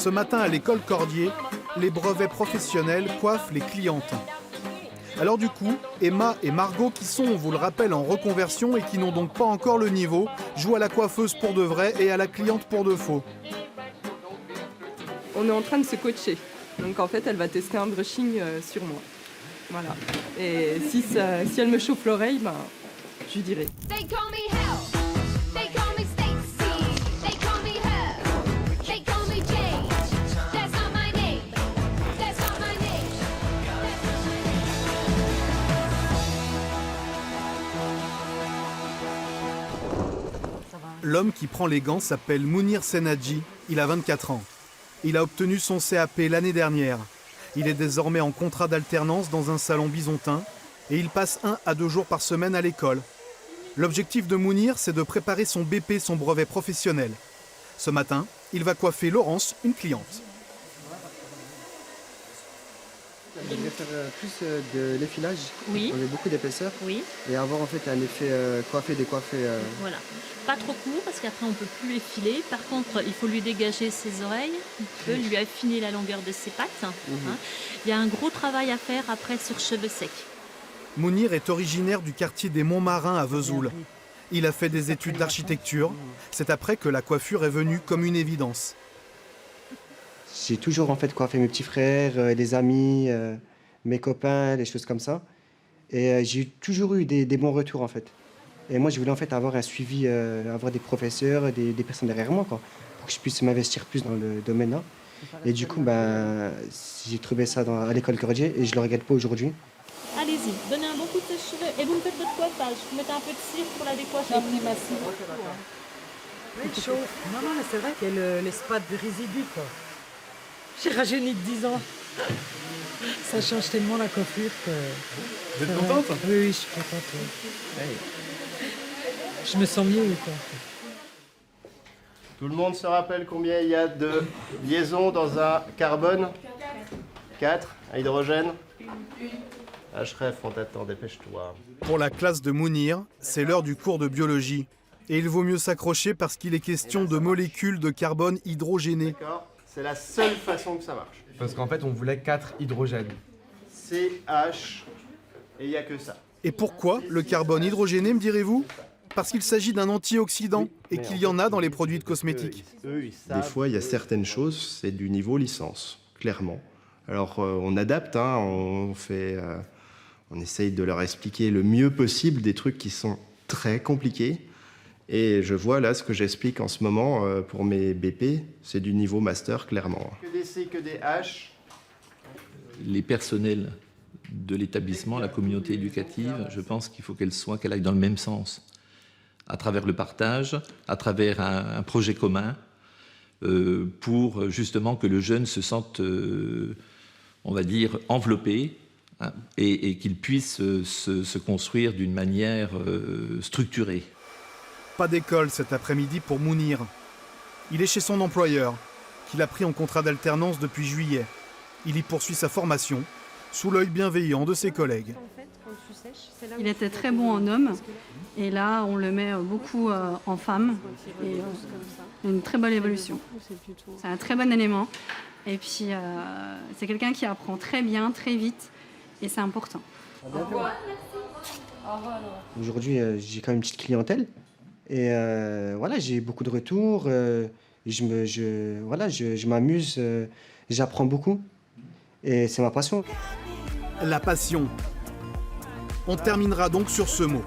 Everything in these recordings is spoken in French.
Ce matin à l'école Cordier, les brevets professionnels coiffent les clientes. Alors du coup, Emma et Margot, qui sont, on vous le rappelle, en reconversion et qui n'ont donc pas encore le niveau, jouent à la coiffeuse pour de vrai et à la cliente pour de faux. On est en train de se coacher. Donc en fait, elle va tester un brushing sur moi. Voilà. Et si elle me chauffe l'oreille, ben, je lui dirai. L'homme qui prend les gants s'appelle Mounir Senadji, il a 24 ans. Il a obtenu son CAP l'année dernière. Il est désormais en contrat d'alternance dans un salon bisontin et il passe 1 à 2 jours par semaine à l'école. L'objectif de Mounir, c'est de préparer son BP, son brevet professionnel. Ce matin, il va coiffer Laurence, une cliente. Je voudrais faire plus de l'effilage, Oui. on met beaucoup d'épaisseur, Oui, et avoir en fait un effet coiffé, décoiffé. voilà. Pas trop court parce qu'après on peut plus effiler. Par contre, il faut lui dégager ses oreilles, on peut lui affiner la longueur de ses pattes. Hein. Il y a un gros travail à faire après sur cheveux secs. Mounir est originaire du quartier des Montmarins à Vesoul. Il a fait des études d'architecture. C'est après que la coiffure est venue comme une évidence. J'ai toujours en fait coiffé mes petits frères, des amis, mes copains, des choses comme ça. Et j'ai toujours eu des bons retours en fait. Et moi je voulais en fait avoir un suivi, avoir des professeurs, des personnes derrière moi, quoi, pour que je puisse m'investir plus dans le domaine-là. Et du coup, j'ai trouvé ça à l'école Cordier et je ne le regrette pas aujourd'hui. Allez-y, donnez un bon coup de cheveux et vous me faites votre coiffage. Vous mettez un peu de cire pour la décoiffer. Oui, chaud. Non, mais c'est vrai qu'il y a l'espace de résidus, quoi. J'ai rajeuni de 10 ans. Ça change tellement la coiffure que... Vous êtes contente ? Oui, je suis contente. Oui. Je me sens mieux, quoi. Tout le monde se rappelle combien il y a de liaisons dans un carbone ? 4. Un hydrogène ? Href, on t'attend, dépêche-toi. Pour la classe de Mounir, c'est l'heure du cours de biologie. Et il vaut mieux s'accrocher parce qu'il est question de molécules de carbone hydrogénées. D'accord ? C'est la seule façon que ça marche. Parce qu'en fait, on voulait 4 hydrogènes. CH, et il n'y a que ça. Et pourquoi le carbone hydrogéné, me direz-vous ? Parce qu'il s'agit d'un antioxydant et qu'il y en a dans les produits de cosmétiques. Des fois, il y a certaines choses, c'est du niveau licence, clairement. Alors, on adapte, hein, on essaye de leur expliquer le mieux possible des trucs qui sont très compliqués. Et je vois là ce que j'explique en ce moment pour mes BP, c'est du niveau master, clairement. Que des C, que des H. Les personnels de l'établissement, la communauté éducative, je pense qu'il faut qu'elle aille dans le même sens, à travers le partage, à travers un projet commun, pour justement que le jeune se sente, on va dire, enveloppé, hein, et qu'il puisse se construire d'une manière structurée. Pas d'école cet après-midi pour Mounir. Il est chez son employeur, qu'il a pris en contrat d'alternance depuis juillet. Il y poursuit sa formation, sous l'œil bienveillant de ses collègues. Il était très bon en homme, et là on le met beaucoup en femme, et une très bonne évolution. C'est un très bon élément, et puis c'est quelqu'un qui apprend très bien, très vite, et c'est important. Aujourd'hui, j'ai quand même une petite clientèle. Et voilà, j'ai beaucoup de retours, je m'amuse, j'apprends beaucoup et c'est ma passion. La passion. On terminera donc sur ce mot.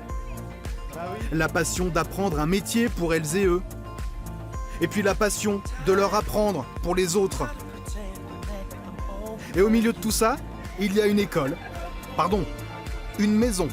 La passion d'apprendre un métier pour elles et eux. Et puis la passion de leur apprendre pour les autres. Et au milieu de tout ça, il y a une école. Pardon, une maison.